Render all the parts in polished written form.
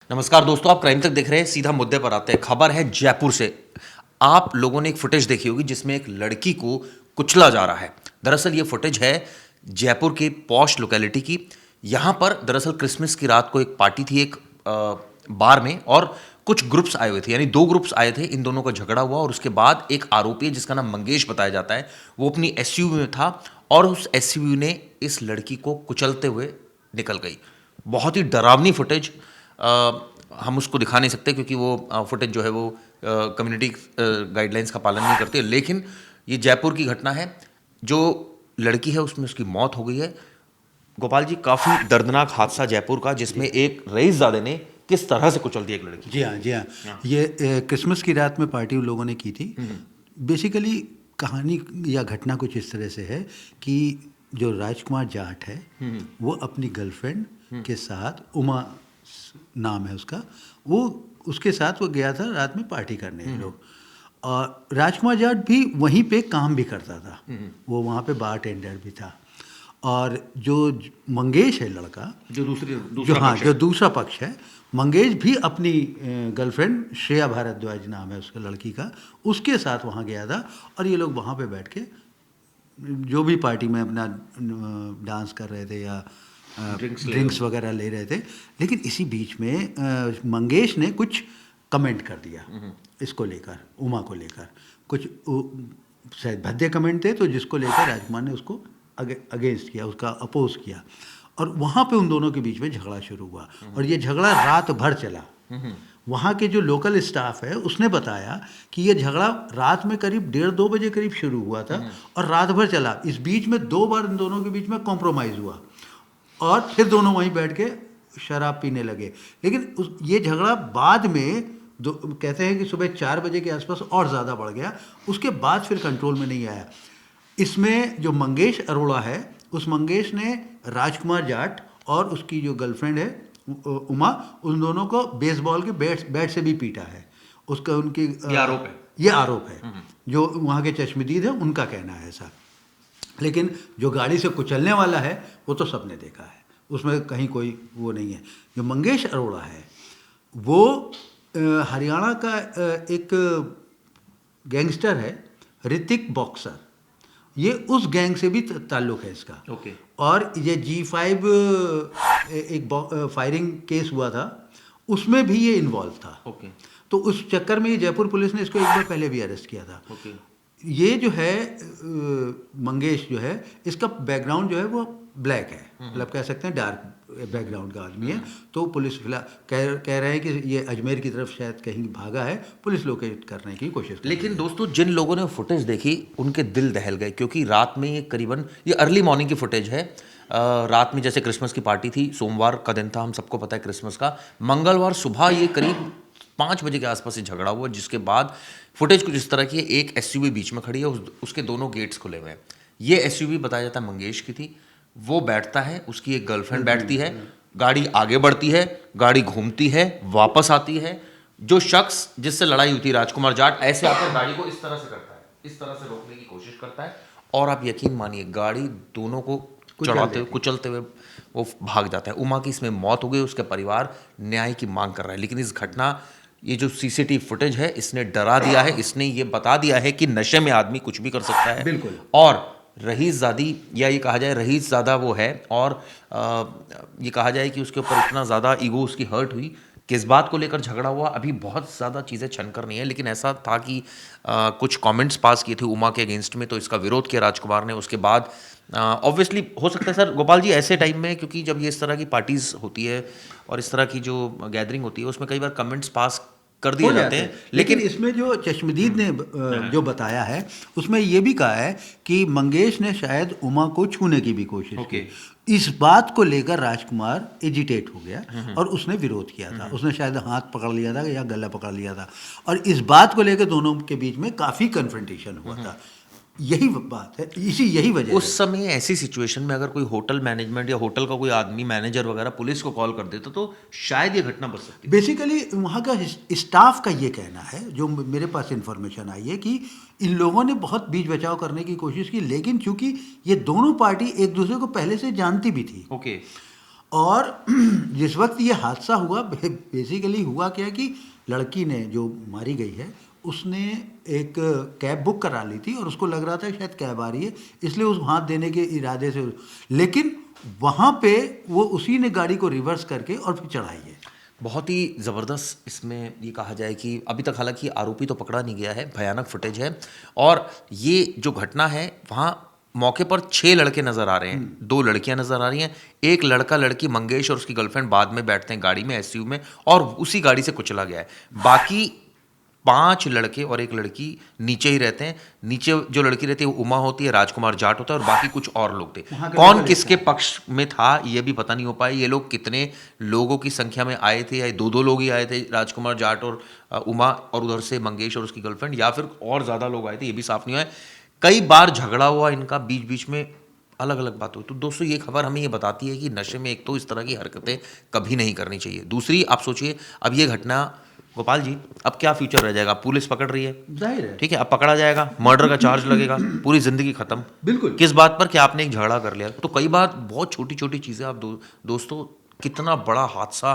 नमस्कार दोस्तों, आप क्राइम तक देख रहे हैं। सीधा मुद्दे पर आते हैं। खबर है जयपुर से। आप लोगों ने एक फुटेज देखी होगी जिसमें एक लड़की को कुचला जा रहा है। दरअसल ये फुटेज है जयपुर के पॉश लोकेलिटी की। यहाँ पर दरअसल क्रिसमस की रात को एक पार्टी थी एक बार में, और कुछ ग्रुप्स आए हुए थे, यानी दो ग्रुप्स आए थे। इन दोनों का झगड़ा हुआ और उसके बाद एक आरोपी है जिसका नाम मंगेश बताया जाता है, वो अपनी एसयूवी में था और उस एसयूवी ने इस लड़की को कुचलते हुए निकल गई। बहुत ही डरावनी फुटेज। हम उसको दिखा नहीं सकते क्योंकि वो फुटेज जो है वो कम्युनिटी गाइडलाइंस का पालन नहीं करती, लेकिन ये जयपुर की घटना है। जो लड़की है उसमें उसकी मौत हो गई है। गोपाल जी, काफ़ी दर्दनाक हादसा जयपुर का, जिसमें एक रईसजादे ने किस तरह से कुचल दिया एक लड़की। जी हाँ, जी हाँ। ये क्रिसमस की रात में पार्टी उन लोगों ने की थी। बेसिकली कहानी या घटना कुछ इस तरह से है कि जो राजकुमार जाट है वो अपनी गर्लफ्रेंड के साथ, उमा नाम है उसका, वो उसके साथ वो गया था रात में पार्टी करने ये लोग। और राजकुमार जाट भी वहीं पे काम भी करता था, वो वहाँ पे बार टेंडर भी था। और जो मंगेश है लड़का, जो जो दूसरा पक्ष है, मंगेश भी अपनी गर्लफ्रेंड श्रेया भारद्वाज नाम है उसके लड़की का, उसके साथ वहाँ गया था। और ये लोग वहाँ पे बैठ के जो भी पार्टी में अपना डांस कर रहे थे या ड्रिंक्स वगैरह ले रहे थे। लेकिन इसी बीच में मंगेश ने कुछ कमेंट कर दिया इसको लेकर, उमा को लेकर। कुछ शायद भद्दे कमेंट थे, तो जिसको लेकर राजकुमार ने उसको अगेंस्ट किया, उसका अपोज किया। और वहाँ पे उन दोनों के बीच में झगड़ा शुरू हुआ और ये झगड़ा रात भर चला। वहाँ के जो लोकल स्टाफ है उसने बताया कि ये झगड़ा रात में करीब 1:30-2 बजे करीब शुरू हुआ था और रात भर चला। इस बीच में 2 बार इन दोनों के बीच में कॉम्प्रोमाइज़ हुआ और फिर दोनों वहीं बैठ के शराब पीने लगे। लेकिन ये झगड़ा बाद में कहते हैं कि सुबह 4 बजे के आसपास और ज़्यादा बढ़ गया। उसके बाद फिर कंट्रोल में नहीं आया। इसमें जो मंगेश अरोड़ा है, उस मंगेश ने राजकुमार जाट और उसकी जो गर्लफ्रेंड है उमा, उन दोनों को बेसबॉल के बैट से भी पीटा है। उसका उनकी ये आरोप है जो वहाँ के चश्मदीद हैं उनका कहना है ऐसा। लेकिन जो गाड़ी से कुचलने वाला है वो तो सबने देखा है, उसमें कहीं कोई वो नहीं है। जो मंगेश अरोड़ा है वो हरियाणा का एक गैंगस्टर है, ऋतिक बॉक्सर। ये उस गैंग से भी ताल्लुक़ है इसका। और ये G5 एक फायरिंग केस हुआ था, उसमें भी ये इन्वॉल्व था। तो उस चक्कर में ये जयपुर पुलिस ने इसको एक बार पहले भी अरेस्ट किया था। ये जो है मंगेश जो है, इसका बैकग्राउंड जो है वो ब्लैक है, मतलब कह सकते हैं डार्क बैकग्राउंड का आदमी है। तो पुलिस फिलहाल कह रहे हैं कि ये अजमेर की तरफ शायद कहीं भागा है, पुलिस लोकेट करने की कोशिश। लेकिन दोस्तों, जिन लोगों ने फुटेज देखी उनके दिल दहल गए, क्योंकि रात में ये करीबन, ये अर्ली मॉर्निंग की फुटेज है। रात में जैसे क्रिसमस की पार्टी थी, सोमवार का दिन था, हम सबको पता है क्रिसमस का। मंगलवार सुबह ये करीब 5 बजे के आसपास से झगड़ा हुआ, जिसके बाद फुटेज कुछ इस तरह की है। एक एसयूवी बीच में खड़ी है, उसके दोनों गेट्स खुले हुए हैं। ये एसयूवी बताया जाता है मंगेश की थी। वो बैठता है, उसकी एक गर्लफ्रेंड बैठती है, गाड़ी आगे बढ़ती है, गाड़ी घूमती है, वापस आती है। जो शख्स जिससे लड़ाई हुई थी, राजकुमार जाट, ऐसे आकर गाड़ी को इस तरह से करता है, इस तरह से रोकने की कोशिश करता है, और आप यकीन मानिए गाड़ी दोनों को चढ़ाते हुए, कुचलते हुए वो भाग जाता है। उमा की इसमें मौत हो गई। उसका परिवार न्याय की मांग कर रहा है। लेकिन इस घटना, ये जो सीसीटीवी फुटेज है, इसने डरा दिया है। इसने ये बता दिया है कि नशे में आदमी कुछ भी कर सकता है। बिल्कुल। और रईसजादी, या ये कहा जाए रईसजादा वो है, और ये कहा जाए कि उसके ऊपर इतना ज़्यादा ईगो उसकी हर्ट हुई। किस बात को लेकर झगड़ा हुआ, अभी बहुत ज़्यादा चीज़ें छनकर नहीं है। लेकिन ऐसा था कि कुछ कमेंट्स पास किए थे उमा के अगेंस्ट में, तो इसका विरोध किया राजकुमार ने। उसके बाद ऑब्वियसली हो सकता है सर गोपाल जी, ऐसे टाइम में, क्योंकि जब ये इस तरह की पार्टीज़ होती है और इस तरह की जो गैदरिंग होती है, उसमें कई बार कमेंट्स पास कर दिए जाते हैं। लेकिन इसमें जो चश्मदीद ने जो बताया है, उसमें ये भी कहा है कि मंगेश ने शायद उमा को छूने की भी कोशिश की। इस बात को लेकर राजकुमार एजिटेट हो गया और उसने विरोध किया था। उसने शायद हाथ पकड़ लिया था या गला पकड़ लिया था, और इस बात को लेकर दोनों के बीच में काफ़ी कन्फ्रंटेशन हुआ था। यही बात है, यही वजह उस समय ऐसी सिचुएशन में अगर कोई होटल मैनेजमेंट या होटल का कोई आदमी, मैनेजर वगैरह, पुलिस को कॉल कर देता तो शायद ये घटना बच सकती। बेसिकली वहाँ का स्टाफ का ये कहना है, जो मेरे पास इन्फॉर्मेशन आई है, कि इन लोगों ने बहुत बीच बचाव करने की कोशिश की, लेकिन चूंकि ये दोनों पार्टी एक दूसरे को पहले से जानती भी थी, और जिस वक्त ये हादसा हुआ, बेसिकली हुआ क्या कि लड़की ने जो मारी गई है उसने एक कैब बुक करा ली थी और उसको लग रहा था शायद कैब आ रही है, इसलिए उस हाथ देने के इरादे से, लेकिन वहाँ पे वो उसी ने गाड़ी को रिवर्स करके और फिर चढ़ाई है। बहुत ही ज़बरदस्त इसमें ये कहा जाए कि अभी तक हालांकि आरोपी तो पकड़ा नहीं गया है, भयानक फुटेज है। और ये जो घटना है वहाँ मौके पर 6 लड़के नज़र आ रहे हैं, 2 लड़कियां नज़र आ रही हैं, एक लड़का लड़की मंगेश और उसकी गर्लफ्रेंड बाद में बैठते हैं गाड़ी में एसयू में और उसी गाड़ी से कुचला गया है। बाकी 5 लड़के और एक लड़की नीचे ही रहते हैं। नीचे जो लड़की रहती है वो उमा होती है, राजकुमार जाट होता है और बाकी कुछ और लोग थे। कौन किसके पक्ष में था ये भी पता नहीं हो पाया। ये लोग कितने लोगों की संख्या में आए थे, या 2-2 लोग ही आए थे, राजकुमार जाट और उमा, और उधर से मंगेश और उसकी गर्लफ्रेंड, या फिर और ज़्यादा लोग आए थे, ये भी साफ नहीं हुआ है। कई बार झगड़ा हुआ इनका, बीच बीच में अलग अलग बात हुई। तो दोस्तों ये खबर हमें ये बताती है कि नशे में एक तो इस तरह की हरकतें कभी नहीं करनी चाहिए। दूसरी, आप सोचिए अब ये घटना, गोपाल जी अब क्या फ्यूचर रह जाएगा? पुलिस पकड़ रही है, जाहिर है, ठीक है, अब पकड़ा जाएगा, मर्डर का चार्ज लगेगा, पूरी जिंदगी खत्म। बिल्कुल। किस बात पर? कि आपने एक झगड़ा कर लिया। तो कई बार बहुत छोटी छोटी चीज़ें आप दोस्तों कितना बड़ा हादसा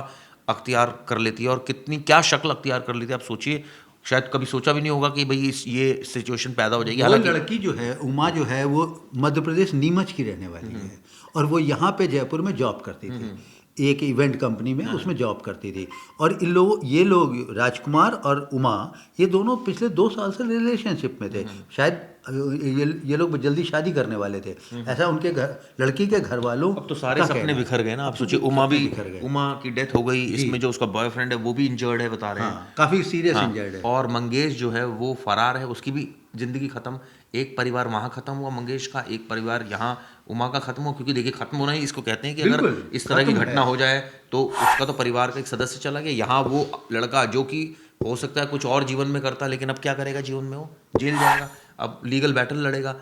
अख्तियार कर लेती है और कितनी क्या शक्ल अख्तियार कर लेती है। आप सोचिए, शायद कभी सोचा भी नहीं होगा कि भाई ये सिचुएशन पैदा हो जाएगी। वो हालांकि लड़की जो है, उमा जो है, वो मध्य प्रदेश नीमच की रहने वाली है और वो यहाँ पे जयपुर में जॉब करती थी, एक इवेंट कंपनी में उसमें जॉब करती थी। और ये लोग राजकुमार और उमा, ये दोनों पिछले 2 साल से रिलेशनशिप में थे। शायद ये लोग जल्दी शादी करने वाले थे, ऐसा उनके घर, लड़की के घर वालों। अब तो सारे सपने बिखर गए ना। आप सोचिए, उमा भी, उमा की डेथ हो गई, इसमें जो उसका बॉयफ्रेंड है वो भी इंजर्ड है, बता रहे हैं। हाँ, काफी सीरियस इंजर्ड है। और मंगेश जो है वो फरार है, उसकी भी जिंदगी खत्म। एक परिवार वहां खत्म हुआ मंगेश का, एक परिवार यहाँ उमा का खत्म हुआ। क्योंकि देखिए, खत्म होना ही इसको कहते हैं कि अगर इस तरह की घटना हो जाए तो उसका तो परिवार का एक सदस्य चला गया। यहाँ वो लड़का जो कि हो सकता है कुछ और जीवन में करता, लेकिन अब क्या करेगा जीवन में? वो जेल जाएगा, अब लीगल बैटल लड़ेगा।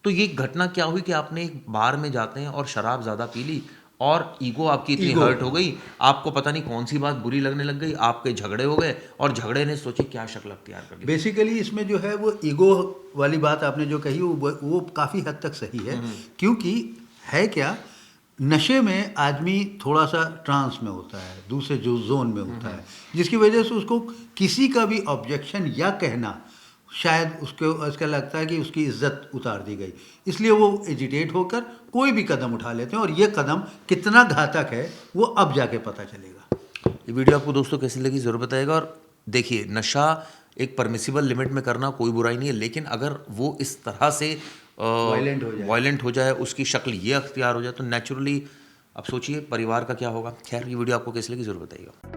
तो ये घटना क्या हुई कि आपने एक बार में जाते हैं और शराब ज़्यादा पी ली और ईगो आपकी इतनी हर्ट हो गई, आपको पता नहीं कौन सी बात बुरी लगने लग गई, आपके झगड़े हो गए और झगड़े ने सोचे क्या शक्ल अख्तियार कर ली। बेसिकली इसमें जो है वो ईगो वाली बात आपने जो कही वो काफ़ी हद तक सही है। क्योंकि है क्या, नशे में आदमी थोड़ा सा ट्रांस में होता है, दूसरे जो जोन में होता है, जिसकी वजह से उसको किसी का भी ऑब्जेक्शन या कहना शायद उसका लगता है कि उसकी इज्जत उतार दी गई, इसलिए वो एजिटेट होकर कोई भी कदम उठा लेते हैं। और ये कदम कितना घातक है वो अब जाके पता चलेगा। ये वीडियो आपको दोस्तों कैसी लगी ज़रूर बताइएगा। और देखिए, नशा एक परमिसिबल लिमिट में करना कोई बुराई नहीं है, लेकिन अगर वो इस तरह से वायलेंट हो जाए, उसकी शक्ल ये अख्तियार हो जाए, तो नेचुरली अब सोचिए परिवार का क्या होगा। खैर, ये वीडियो आपको कैसी लगी ज़रूर बताइएगा।